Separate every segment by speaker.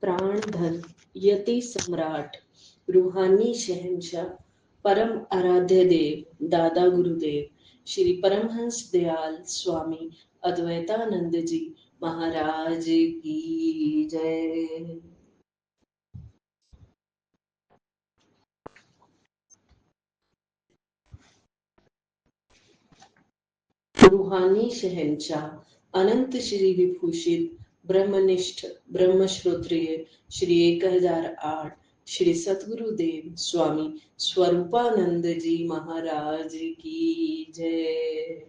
Speaker 1: प्राण धन, यति सम्राट, रूहानी शहंशाह, परम आराध्य देव दादा गुरुदेव श्री परमहंस दयाल स्वामी अद्वैतानंद जी महाराज की जय। रूहानी शहंशाह, अनंत श्री विभूषित ब्रह्मनिष्ठ ब्रह्मश्रोत्रिय श्री 1008 श्री सतगुरुदेव स्वामी स्वरूपानंद जी महाराज की जय।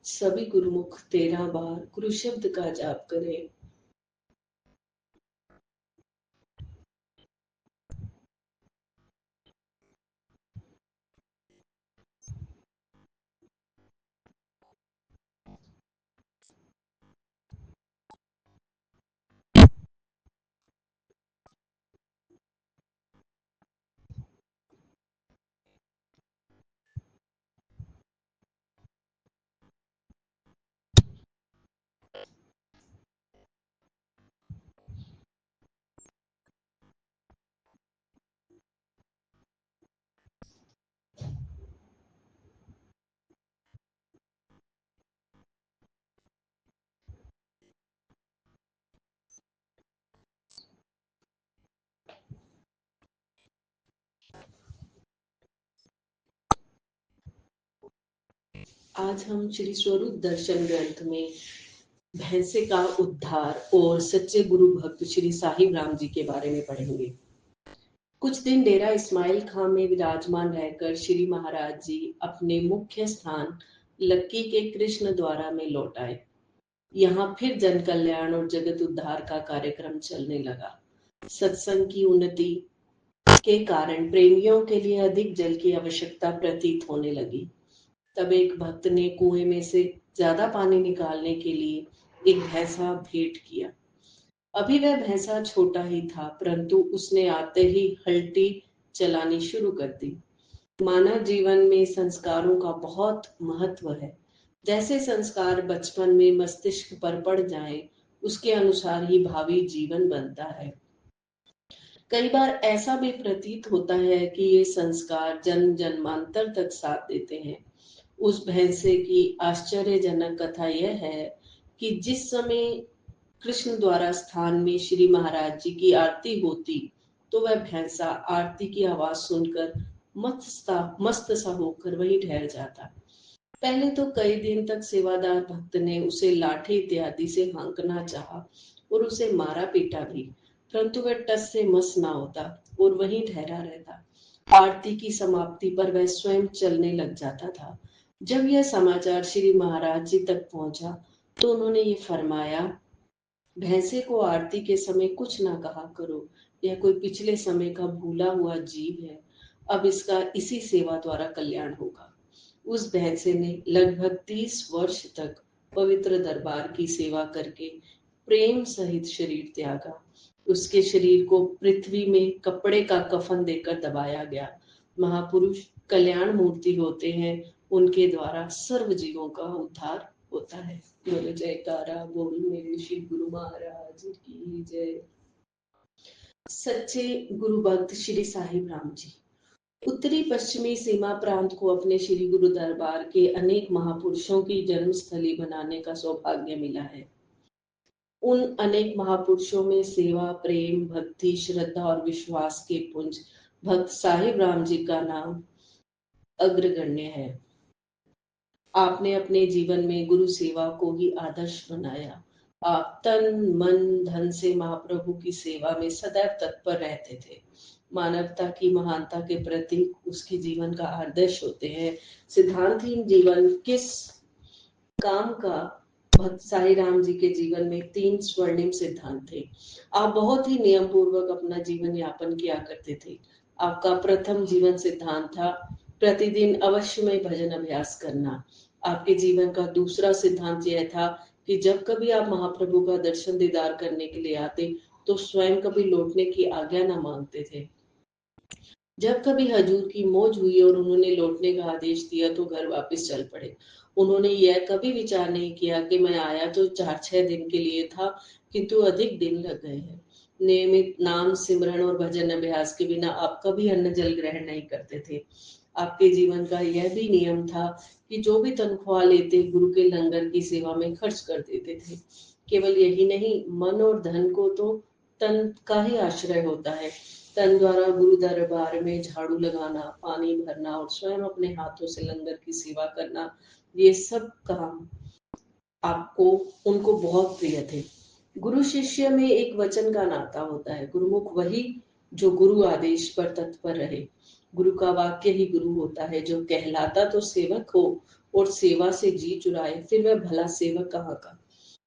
Speaker 1: सभी गुरुमुख 13 बार गुरु शब्द का जाप करें। आज हम श्री स्वरूप दर्शन ग्रंथ में भैंसे का उद्धार और सच्चे गुरु भक्त श्री साहिब राम जी के बारे में पढ़ेंगे। कुछ दिन डेरा इस्माइल खां में विराजमान रहकर श्री महाराज जी अपने मुख्य स्थान लक्की के कृष्ण द्वारा में लौट आए। यहाँ फिर जन कल्याण और जगत उद्धार का कार्यक्रम चलने लगा। सत्संग की उन्नति के कारण प्रेमियों के लिए अधिक जल की आवश्यकता प्रतीत होने लगी। तब एक भक्त ने कुएं में से ज्यादा पानी निकालने के लिए एक भैंसा भेंट किया। अभी वह भैंसा छोटा ही था, परंतु उसने आते ही हल्टी चलानी शुरू कर दी। मानव जीवन में संस्कारों का बहुत महत्व है। जैसे संस्कार बचपन में मस्तिष्क पर पड़ जाएं, उसके अनुसार ही भावी जीवन बनता है। कई बार ऐसा भी प्रतीत होता है कि ये संस्कार जन्म जन्मांतर तक साथ देते हैं। उस भैंसे की आश्चर्यजनक कथा यह है कि जिस समय कृष्ण द्वारा स्थान में श्री महाराज जी की आरती होती, तो वह भैंसा आरती की आवाज सुनकर मस्त सा होकर वहीं ठहर जाता। पहले तो कई दिन तक सेवादार भक्त ने उसे लाठी इत्यादि से हाँकना चाहा और उसे मारा पीटा भी, परंतु वह टस से मस ना होता और वहीं ठहरा रहता। आरती की समाप्ति पर वह स्वयं चलने लग जाता था। जब यह समाचार श्री महाराज जी तक पहुंचा, तो उन्होंने ये फरमाया, भैंसे को आरती के समय कुछ ना कहा करो, यह कोई पिछले समय का भूला हुआ जीव है, अब इसका इसी सेवा द्वारा कल्याण होगा। उस भैंसे ने लगभग 30 वर्ष तक पवित्र दरबार की सेवा करके प्रेम सहित शरीर त्यागा। उसके शरीर को पृथ्वी में कपड़े का कफन देकर दबाया गया। महापुरुष कल्याण मूर्ति होते हैं, उनके द्वारा सर्व जीवों का उद्धार होता है। बोलो जयकारा बोल मेरे श्री गुरु महाराज की जय। सच्चे गुरु भक्त श्री साहिब राम जी उत्तरी पश्चिमी सीमा प्रांत को अपने श्री गुरु दरबार के अनेक महापुरुषों की जन्मस्थली बनाने का सौभाग्य मिला है। उन अनेक महापुरुषों में सेवा, प्रेम, भक्ति, श्रद्धा और विश्वास के पुंज भक्त साहिब राम जी का नाम अग्रगण्य है। आपने अपने जीवन में गुरु सेवा को ही आदर्श बनाया। आप तन मन धन से महाप्रभु की सेवा में सदैव तत्पर रहते थे। मानवता की महानता के प्रतीक उसके जीवन का आदर्श होते हैं। सिद्धांतहीन जीवन किस काम का? भक्त साई राम जी के जीवन में 3 स्वर्णिम सिद्धांत थे। आप बहुत ही नियम पूर्वक अपना जीवन यापन किया करते थे। आपका प्रथम जीवन सिद्धांत था प्रतिदिन अवश्य में भजन अभ्यास करना। आपके जीवन का दूसरा सिद्धांत यह था कि जब कभी आप महाप्रभु का दर्शन दीदार करने के लिए आते, तो स्वयं कभी लौटने की आज्ञा न मांगते थे। जब कभी हजूर की मौज हुई और उन्होंने लौटने का आदेश दिया, तो घर वापस चल पड़े। उन्होंने यह कभी विचार नहीं किया कि मैं आया तो 4-6 दिन के लिए था, किंतु अधिक दिन लग गए हैं। नियमित नाम सिमरन और भजन अभ्यास के बिना आप कभी अन्न जल ग्रहण नहीं करते थे। आपके जीवन का यह भी नियम था कि जो भी तनख्वाह लेते गुरु के लंगर की सेवा में खर्च कर देते थे। केवल यही नहीं, मन और धन को तो तन का ही आश्रय होता है। तन द्वारा गुरु दरबार में झाड़ू लगाना, पानी भरना और स्वयं अपने हाथों से लंगर की सेवा करना, ये सब काम आपको उनको बहुत प्रिय थे। गुरु शिष्य में एक वचन का नाता होता है। गुरुमुख वही जो गुरु आदेश पर तत्पर रहे। गुरु का वाक्य ही गुरु होता है। जो कहलाता तो सेवक हो और सेवा से जी चुराए, फिर वह भला सेवक कहाँ का।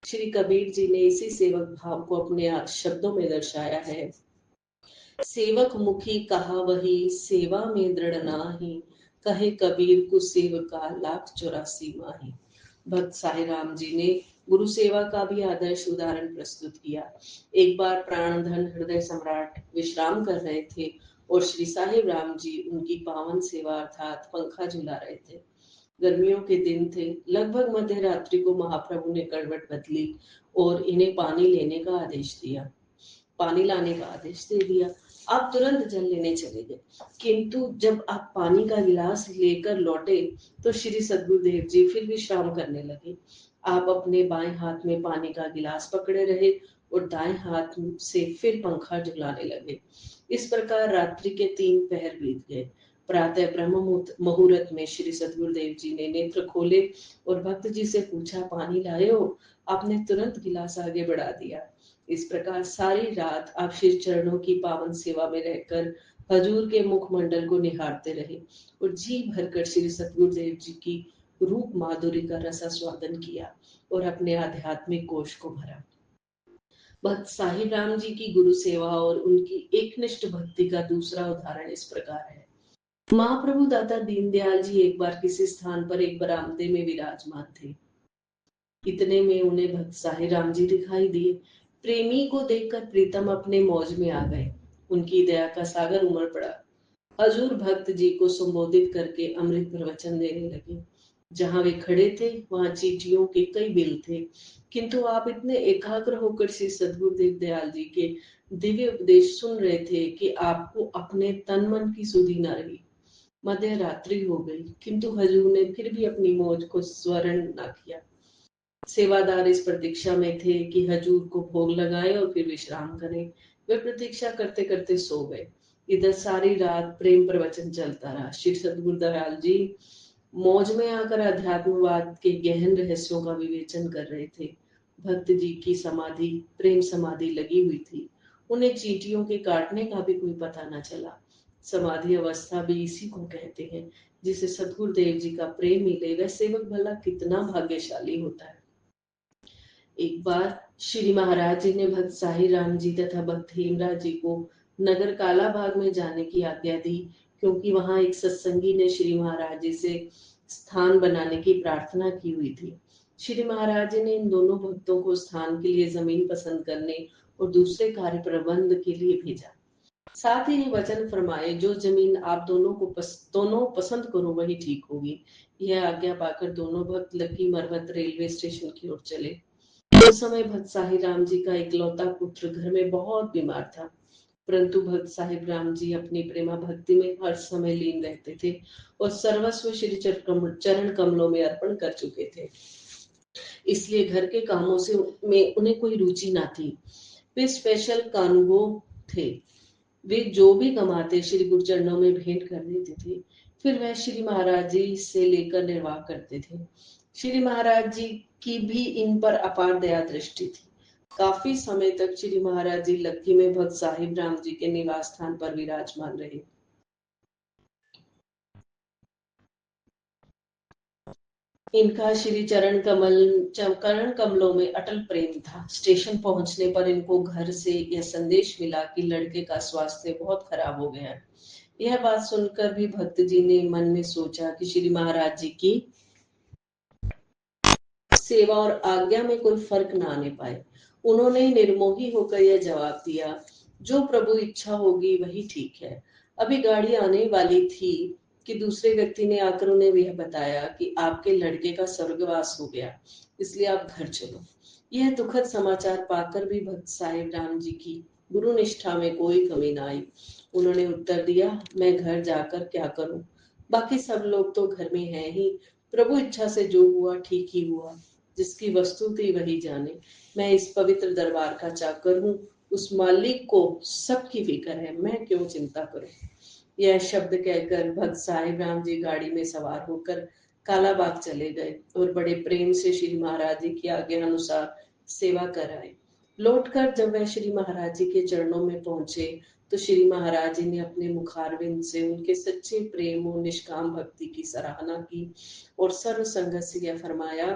Speaker 1: श्री कबीर जी ने इसी सेवक भाव को अपने शब्दों में दर्शाया है। सेवक मुखी कहा वही, सेवा में दृढ़ नाही, कहे कबीर को सेवका 1,84 माही। भक्त साहिब राम जी ने गुरु सेवा का भी आदर्श उदाहरण प्रस्तुत किया। एक बार प्राणधन हृदय सम्राट विश्राम कर रहे थे और श्री साहिब राम जी उनकी पावन सेवा अर्थात पंखा झुला रहे थे। गर्मियों के दिन थे। लगभग मध्य रात्रि को महाप्रभु ने करवट बदली और इन्हें पानी लाने का आदेश दे दिया। आप तुरंत जल लेने चले गए, किंतु जब आप पानी का गिलास लेकर लौटे तो श्री सद्गुरुदेव जी फिर विश्राम करने लगे। आप अपने बाएं हाथ में पानी का गिलास पकड़े रहे और दाएं हाथ से फिर पंखा झुलाने लगे। इस प्रकार रात्रि के 3 पहर बीत गए। प्रातः ब्रह्म मुहूर्त में श्री सद्गुरुदेव जी ने नेत्र खोले और भक्त जी से पूछा, पानी लाए हो? आपने तुरंत गिलास आगे बढ़ा दिया। इस प्रकार सारी रात आप श्री चरणों की पावन सेवा में रहकर हजूर के मुखमंडल को निहारते रहे और जी भरकर श्री सतगुरुदेव जी की रूप माधुरी का रसास्वादन किया और अपने आध्यात्मिक कोश को भरा। भक्त साहिब राम जी की गुरु सेवा और उनकी एकनिष्ठ भक्ति का दूसरा उदाहरण इस प्रकार है। महाप्रभु दाता दीनदयाल जी एक बार किसी स्थान पर एक बरामदे में विराजमान थे। इतने में उन्हें भक्त साहिब राम जी दिखाई दिए। प्रेमी को देखकर प्रीतम अपने मौज में आ गए। उनकी दया का सागर उमड़ पड़ा। हजूर भक्त जी को संबोधित करके अमृत प्रवचन देने लगे। जहां वे खड़े थे वहां चींटियों के कई बिल थे, किंतु आप इतने एकाग्र होकर श्री सद्गुरुदेव दयाल जी के दिव्य उपदेश सुन रहे थे कि आपको अपने तन मन की सुधि न रही। मध्य रात्रि हो गई, किंतु हजूर ने फिर भी अपनी मौज को स्वर्ण न किया। सेवादार इस प्रतीक्षा में थे कि हजूर को भोग लगाएं और फिर विश्राम करें। वे प्रतीक्षा करते करते सो गए। इधर सारी रात प्रेम प्रवचन चलता रहा। श्री सद्गुरु दयाल जी मौज में आकर अध्यात्मवाद के गहन रहस्यों का विवेचन कर रहे थे। भक्त जी की समाधि प्रेम समाधि लगी हुई थी। उन्हें चींटियों के काटने का भी कोई पता न चला। समाधि अवस्था भी इसी को कहते हैं। जिसे सद्गुरुदेव जी का प्रेम मिले वह सेवक भला कितना भाग्यशाली होता है। एक बार श्री महाराज जी ने भक्त साहिब राम जी तथा भक्त हेमराज जी को नगर कालाबाग में जाने की आज्ञा दी, क्योंकि वहां एक सत्संगी ने श्री महाराज जी से स्थान बनाने की प्रार्थना की हुई थी। श्री महाराज जी ने इन दोनों भक्तों को स्थान के लिए जमीन पसंद करने और दूसरे कार्य प्रबंध के लिए भेजा। साथ ही वचन फरमाए, जो जमीन आप दोनों पसंद करो वही ठीक होगी। यह आज्ञा पाकर दोनों भक्त लक्की मरवत रेलवे स्टेशन की ओर चले। उस समय भक्त साहिब राम जी का इकलौता पुत्र घर में बहुत बीमार था, परंतु भक्त साहिब राम जी अपनी प्रेमा भक्ति में हर समय लीन रहते थे और सर्वस्व श्री चरण कमलों में अर्पण कर चुके थे। इसलिए घर के कामों से में उन्हें कोई रुचि ना थी। वे स्पेशल कानूगो थे। वे जो भी कमाते श्री गुरु चरणों में भेंट कर देते थे, फिर वह श्री महाराज जी से लेकर निर्वाह करते थे। श्री महाराज जी की भी इन पर अपार दया दृष्टि थी। काफी समय तक श्री महाराज जी लक्की में भक्त साहिब राम जी के निवास स्थान पर विराजमान रहे। इनका श्री चरण कमलों में अटल प्रेम था। स्टेशन पहुंचने पर इनको घर से यह संदेश मिला कि लड़के का स्वास्थ्य बहुत खराब हो गया है। यह बात सुनकर भी भक्त जी ने मन में सोचा कि श्री महाराज जी की सेवा और आज्ञा में कोई फर्क ना आने पाए। उन्होंने निर्मोही होकर यह जवाब दिया, जो प्रभु इच्छा होगी वही ठीक है। अभी गाड़ी आने वाली थी कि दूसरे व्यक्ति ने आकर उन्हें यह बताया कि आपके लड़के का स्वर्गवास हो गया, इसलिए आप घर चलो। यह दुखद समाचार पाकर भी भक्त साहिब राम जी की गुरु निष्ठा में कोई कमी न आई। उन्होंने उत्तर दिया, मैं घर जाकर क्या करूं, बाकी सब लोग तो घर में हैं ही, प्रभु इच्छा से जो हुआ ठीक ही हुआ, जिसकी वस्तु थी वही जाने। मैं इस पवित्र दरबार का चाकर हूँ, उस मालिक को सबकी फिक्र है, मैं क्यों चिंता करूं। यह शब्द कहकर भक्त साहिब राम जी गाड़ी में सवार होकर कालाबाग चले गए और बड़े प्रेम से श्री महाराज जी की आज्ञा अनुसार सेवा कर आए। लौटकर जब वह श्री महाराज जी के चरणों में पहुंचे तो श्री महाराज जी ने अपने मुखारविंद से उनके सच्चे प्रेम और निष्काम भक्ति की सराहना की और सर्व संगत से यह फरमाया,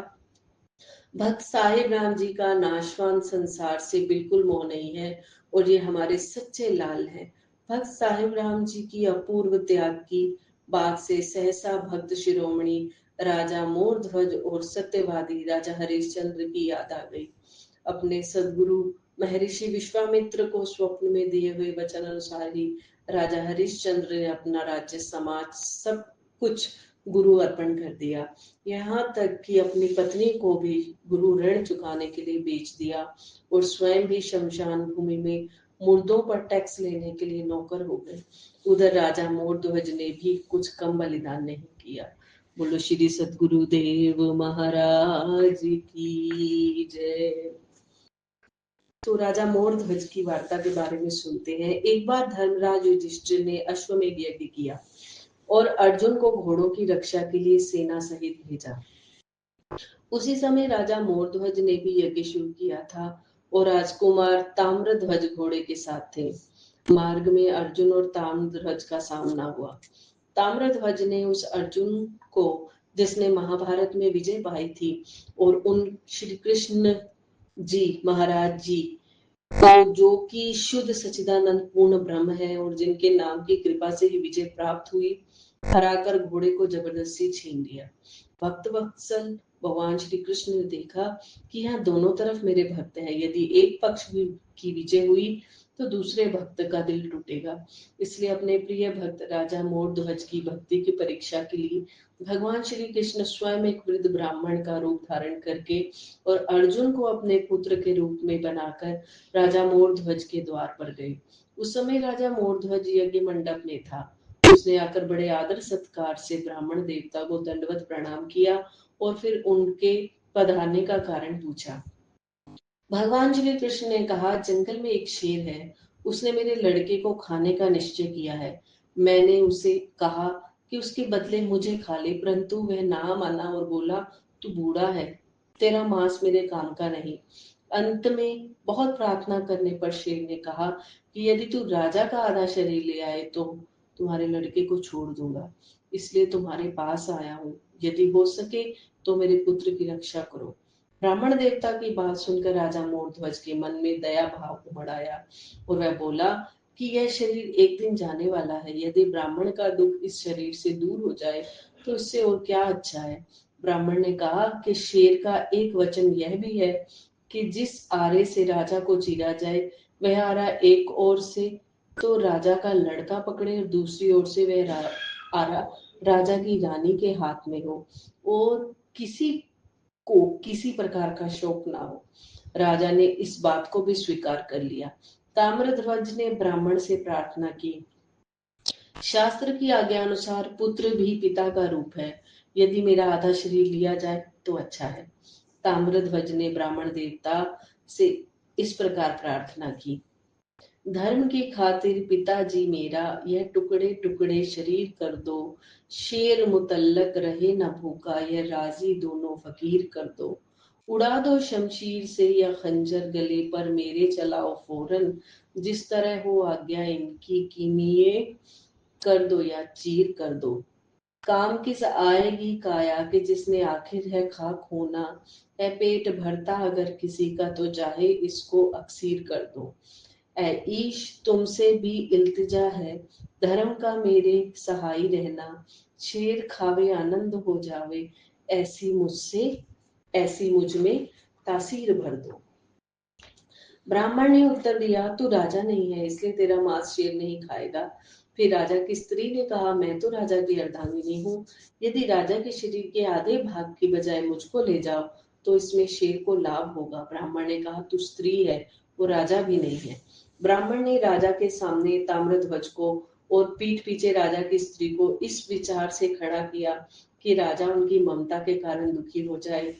Speaker 1: भक्त साहिब राम जी का नाशवान संसार से बिल्कुल मोह नहीं है और ये हमारे सच्चे लाल हैं। भक्त साहिब राम जी की अपूर्व त्याग की बात से सहसा भक्त शिरोमणि राजा मोरध्वज और सत्यवादी राजा हरिश्चंद्र की याद आ गई। अपने सदगुरु महर्षि विश्वामित्र को स्वप्न में दिए हुए वचन अनुसार ही राजा हरिश्चंद्र ने अपना राज्य समाज सब कुछ गुरु अर्पण कर दिया। यहाँ तक कि अपनी पत्नी को भी गुरु ऋण चुकाने के लिए बेच दिया और स्वयं भी शमशान भूमि में मुर्दों पर टैक्स लेने के लिए नौकर हो गए। उधर राजा मोरध्वज ने भी कुछ कम बलिदान नहीं किया। बोलो श्री सतगुरु देव महाराज की जय। तो राजा मोरध्वज की वार्ता के बारे में सुनते हैं। एक बार धर्मराज युधिष्ठिर ने अश्वमेध यज्ञ किया और अर्जुन को घोड़ों की रक्षा के लिए सेना सहित भेजा। उसी समय राजा मोरध्वज ने भी यज्ञ शुरू किया था और राजकुमार ताम्रध्वज घोड़े के साथ थे। मार्ग में अर्जुन और ताम्रध्वज का सामना हुआ। ताम्रध्वज ने उस अर्जुन को जिसने महाभारत में विजय पाई थी और उन श्री कृष्ण जी महाराज जी को, जो कि शुद्ध सच्चिदानंद पूर्ण ब्रह्म है और जिनके नाम की कृपा से ही विजय प्राप्त हुई, हराकर घोड़े को जबरदस्ती छीन लिया। भक्त वत्सल भगवान श्री कृष्ण ने देखा कि यहाँ दोनों तरफ मेरे भक्त हैं, यदि एक पक्ष की विजय हुई तो दूसरे भक्त का दिल टूटेगा। इसलिए अपने प्रिय भक्त राजा मोरध्वज की भक्ति की परीक्षा के लिए भगवान श्री कृष्ण स्वयं एक वृद्ध ब्राह्मण का रूप धारण करके और अर्जुन को अपने पुत्र के रूप में बनाकर राजा मोरध्वज के द्वार पर गए। उस समय राजा मोरध्वज यज्ञ मंडप में था। उसने आकर बड़े आदर सत्कार से ब्राह्मण देवता को दंडवत प्रणाम किया और फिर उनके पधारने का कारण पूछा। भगवान श्री कृष्ण ने कहा, जंगल में एक शेर है, उसने मेरे लड़के को खाने का निश्चय किया है। मैंने उसे कहा कि उसके बदले मुझे खा ले, परंतु वह ना माना और बोला, तू बूढ़ा है, तेरा मांस मेरे काम का नहीं। अंत में बहुत प्रार्थना करने पर शेर ने कहा कि यदि तू राजा का आधा शरीर ले आए तो तुम्हारे लड़के को छोड़ दूंगा, इसलिए तुम्हारे पास आया हूँ। यदि हो सके तो मेरे पुत्र की रक्षा करो। ब्राह्मण देवता की बात सुनकर राजा मोरध्वज के मन में दया भाव उमड़ आया और वह बोला कि यह शरीर एक दिन जाने वाला है। यदि ब्राह्मण का दुख इस शरीर से दूर हो जाए तो इससे और क्या अच्छा है। ब्राह्मण ने कहा कि शेर का एक वचन यह भी है कि जिस आरे से राजा को चीरा जाए वह आरा एक ओर से तो राजा का लड़का पकड़े और दूसरी ओर से वह आरा राजा की रानी के हाथ में हो और किसी को किसी प्रकार का शोक ना हो। राजा ने इस बात को भी स्वीकार कर लिया। ताम्रध्वज ने ब्राह्मण से प्रार्थना की, शास्त्र की आज्ञा अनुसार पुत्र भी पिता का रूप है, यदि मेरा आधा शरीर लिया जाए तो अच्छा है। ताम्रध्वज ने ब्राह्मण देवता से इस प्रकार प्रार्थना की, धर्म की खातिर पिताजी मेरा यह टुकड़े टुकड़े शरीर कर दो, शेर मुतल्लक रहे न भूखा यह राजी दोनों फकीर कर दो, उड़ा दो शमशीर से या खंजर गले पर मेरे चलाओ फौरन, जिस तरह हो आज्ञा इनकी कीमिए कर दो या चीर कर दो। काम किस आएगी काया कि जिसने आखिर है खाक होना, है पेट भरता अगर किसी का तो चाहे इसको अक्सीर कर दो। ऐ ईश तुमसे भी इल्तिजा है, धर्म का मेरे सहाय रहना, शेर खावे आनंद हो जावे, ऐसी मुझ में तासीर भर दो। ब्राह्मण ने उत्तर दिया, तू राजा नहीं है इसलिए तेरा मांस शेर नहीं खाएगा, फिर राजा की स्त्री ने कहा, मैं तो राजा की अर्धांगिनी हूँ, यदि राजा के शरीर के आधे भाग की बजाय मुझको ले जाओ तो इसमें शेर को लाभ होगा। ब्राह्मण ने कहा, तू स्त्री है, वो राजा भी नहीं है। ब्राह्मण ने राजा के सामने ताम्रध्वज को और पीठ पीछे राजा की स्त्री को इस विचार से खड़ा किया कि राजा उनकी ममता के कारण दुखी हो जाए।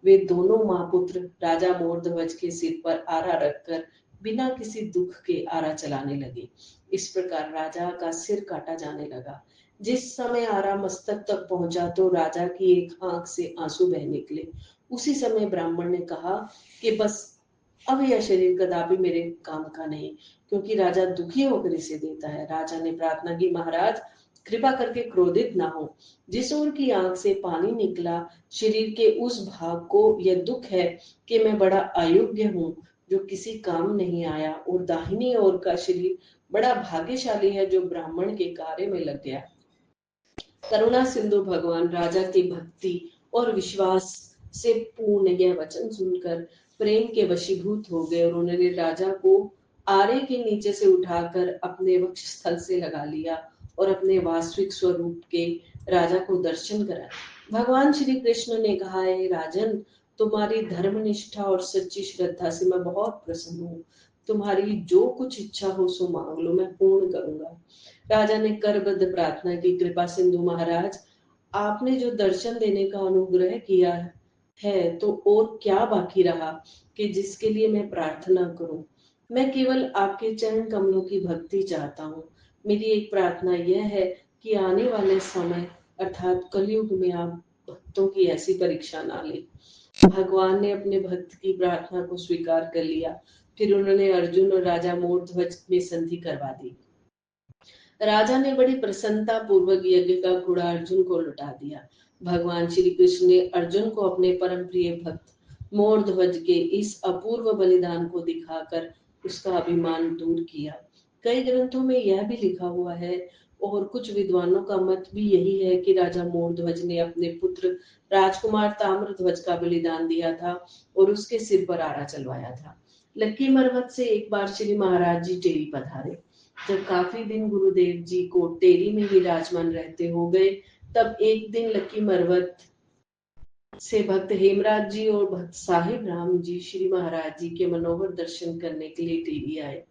Speaker 1: वे दोनों माँ पुत्र राजा मोरध्वज के सिर पर आरा रखकर बिना किसी दुख के आरा चलाने लगे। इस प्रकार राजा का सिर काटा जाने लगा। जिस समय आरा मस्तक तक पहुंचा तो राजा की एक आंख से आंसू बह निकले। उसी समय ब्राह्मण ने कहा कि बस अब यह शरीर कदापि मेरे काम का नहीं, क्योंकि राजा दुखी होकर इसे देता है। राजा ने प्रार्थना की, महाराज कृपा करके क्रोधित ना हो। जिस ओर की आंख से पानी निकला, शरीर के उस भाग को यह दुख है कि मैं बड़ा अयोग्य हूँ, जो किसी काम नहीं आया, और दाहिनी ओर का शरीर बड़ा भाग्यशाली है, जो ब्राह्मण के कार्य में लग गया। करुणा सिंधु भगवान राजा की भक्ति और विश्वास से पूर्ण यह वचन सुनकर प्रेम के वशीभूत हो गए, और उन्होंने राजा को आरे के नीचे से उठाकर अपने वक्ष स्थल से लगा लिया और अपने वास्तविक स्वरूप के राजा को दर्शन कराया। भगवान श्री कृष्ण ने कहा, है राजन, तुम्हारी धर्मनिष्ठा और सच्ची श्रद्धा से मैं बहुत प्रसन्न हूँ। तुम्हारी जो कुछ इच्छा हो सो मांग लो, मैं पूर्ण करूंगा। राजा ने करबद्ध प्रार्थना की, कृपा सिंधु महाराज, आपने जो दर्शन देने का अनुग्रह किया है तो और क्या बाकी रहा कि जिसके लिए मैं प्रार्थना करूं। मैं केवल आपके चरण कमलों की भक्ति चाहता हूँ। मेरी एक प्रार्थना यह है कि आने वाले समय अर्थात कलयुग में आप भक्तों की ऐसी परीक्षा ना ले। भगवान ने अपने भक्त की प्रार्थना को स्वीकार कर लिया। फिर उन्होंने अर्जुन और राजा मोरध्वज में संधि करवा दी। राजा ने बड़ी प्रसन्नता पूर्वक यज्ञ का घोड़ा अर्जुन को लौटा दिया। भगवान श्री कृष्ण ने अर्जुन को अपने परम प्रिय भक्त मोरध्वज के इस अपूर्व बलिदान को दिखाकर उसका अभिमान दूर किया। कई ग्रंथों में यह भी लिखा हुआ है, और कुछ विद्वानों का मत भी यही है कि राजा मोरध्वज ने अपने पुत्र राजकुमार ताम्रध्वज का बलिदान दिया था और उसके सिर पर आरा चलवाया था। लक्की मरवत से एक बार श्री महाराज जी टेरी पधारे। जब काफी दिन गुरुदेव जी को टेरी में विराजमान रहते हो गए, तब एक दिन लक्की मरवत से भक्त हेमराज जी और भक्त साहिब राम जी श्री महाराज जी के मनोहर दर्शन करने के लिए टेरी आए।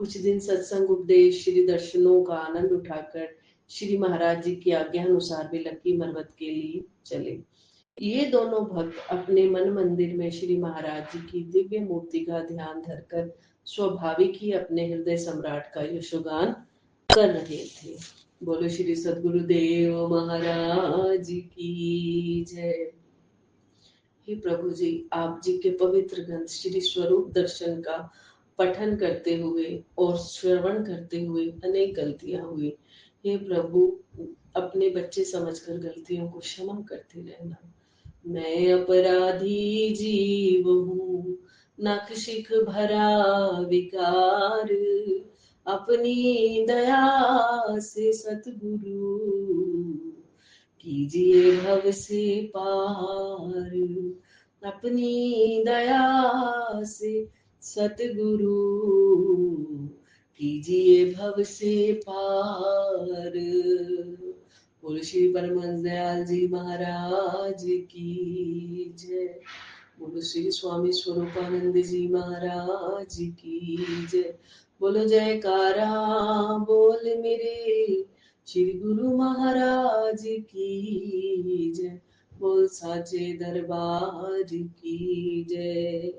Speaker 1: कुछ दिन सत्संग उपदेश श्री दर्शनों का आनंद उठाकर श्री महाराज जी की आज्ञा अनुसार भी लक्की मरवत के लिए चले। ये दोनों भक्त अपने मन मंदिर में श्री महाराज जी की दिव्य मूर्ति का ध्यान धरकर स्वाभाविक ही अपने हृदय सम्राट का यशोगान कर रहे थे। बोलो श्री सद्गुरुदेव महाराज की जय। हे प्रभु जी, आप जी के पवित्र ग्रंथ श्री स्वरूप दर्शन का पठन करते हुए और श्रवण करते हुए अनेक गलतियां हुई। हे प्रभु, अपने बच्चे समझकर गलतियों को क्षमा करते रहना। मैं अपराधी जीव हूँ, नखशिख भरा विकार, अपनी दया से सतगुरु कीजिए भव से पार। अपनी दया से सतगुरु कीजिए भव से पार। बोलो श्री परमहंस दयाल जी महाराज की जय। बोलो श्री स्वामी स्वरूपानंद जी महाराज की जय। बोलो जयकारा बोल मेरे श्री गुरु महाराज की जय। बोल साचे दरबार की जय।